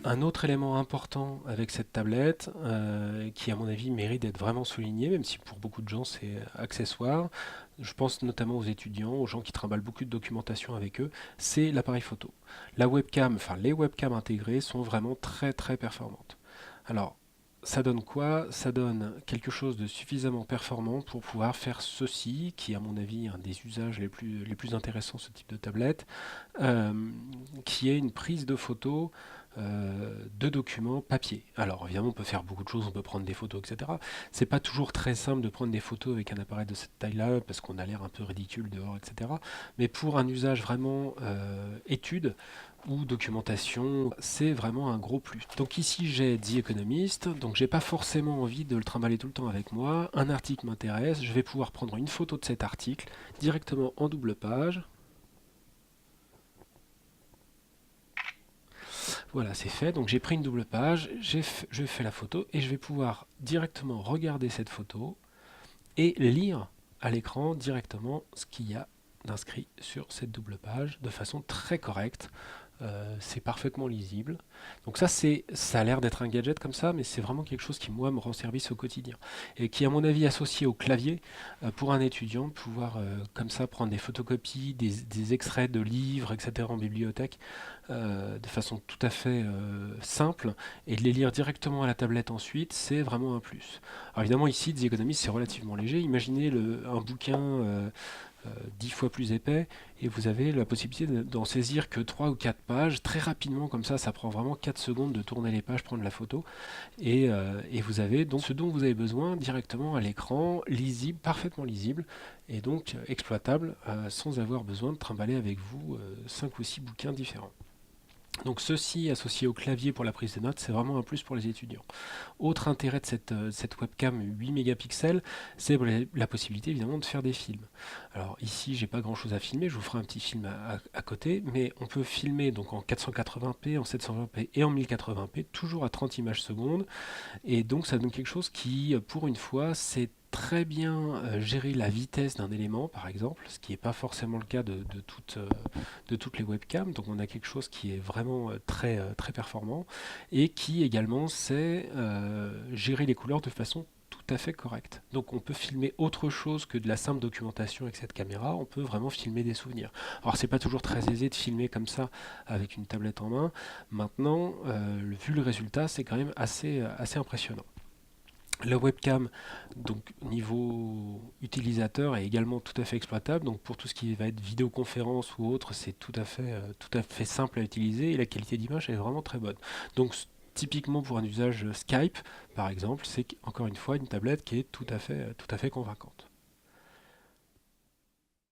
Un autre élément important avec cette tablette, qui à mon avis mérite d'être vraiment souligné, même si pour beaucoup de gens c'est accessoire, je pense notamment aux étudiants, aux gens qui trimballent beaucoup de documentation avec eux, c'est l'appareil photo. La webcam, enfin les webcams intégrées sont vraiment très très performantes. Alors, ça donne quoi? Ça donne quelque chose de suffisamment performant pour pouvoir faire ceci, qui est à mon avis un des usages les plus intéressants de ce type de tablette, euh, qui est une prise de photos de documents papier. Alors évidemment, on peut faire beaucoup de choses, on peut prendre des photos, etc. C'est pas toujours très simple de prendre des photos avec un appareil de cette taille-là parce qu'on a l'air un peu ridicule dehors, etc. Mais pour un usage vraiment étude ou documentation, c'est vraiment un gros plus. Donc ici j'ai The Economist, donc j'ai pas forcément envie de le trimballer tout le temps avec moi. Un article m'intéresse, je vais pouvoir prendre une photo de cet article directement en double page. Voilà, c'est fait. Donc j'ai pris une double page, je fais la photo et je vais pouvoir directement regarder cette photo et lire à l'écran directement ce qu'il y a d'inscrit sur cette double page de façon très correcte. C'est parfaitement lisible. Donc ça a l'air d'être un gadget comme ça, mais c'est vraiment quelque chose qui moi me rend service au quotidien et qui, à mon avis, associé au clavier pour un étudiant, de pouvoir comme ça prendre des photocopies, des extraits de livres, etc. en bibliothèque de façon tout à fait simple et de les lire directement à la tablette ensuite, c'est vraiment un plus. Alors évidemment ici, The Economist, c'est relativement léger. Imaginez un bouquin 10 fois plus épais et vous avez la possibilité d'en saisir que 3 ou 4 pages très rapidement comme ça prend vraiment 4 secondes de tourner les pages, prendre la photo et vous avez donc ce dont vous avez besoin directement à l'écran, lisible, parfaitement lisible et donc exploitable sans avoir besoin de trimballer avec vous 5 ou 6 bouquins différents. Donc ceci associé au clavier pour la prise de notes, c'est vraiment un plus pour les étudiants. Autre intérêt de cette webcam 8 mégapixels, c'est la possibilité évidemment de faire des films. Alors ici, j'ai pas grand chose à filmer, je vous ferai un petit film à côté, mais on peut filmer donc en 480p, en 720p et en 1080p, toujours à 30 images secondes, et donc ça donne quelque chose qui, pour une fois, c'est très bien gérer la vitesse d'un élément, par exemple, ce qui n'est pas forcément le cas de toutes les webcams. Donc on a quelque chose qui est vraiment très performant et qui également sait gérer les couleurs de façon tout à fait correcte. Donc on peut filmer autre chose que de la simple documentation avec cette caméra, on peut vraiment filmer des souvenirs. Alors c'est pas toujours très aisé de filmer comme ça avec une tablette en main. Maintenant, vu le résultat, c'est quand même assez impressionnant. La webcam, donc niveau utilisateur, est également tout à fait exploitable. Donc pour tout ce qui va être vidéoconférence ou autre, c'est tout à fait simple à utiliser et la qualité d'image est vraiment très bonne. Donc typiquement pour un usage Skype, par exemple, c'est encore une fois une tablette qui est tout à fait convaincante.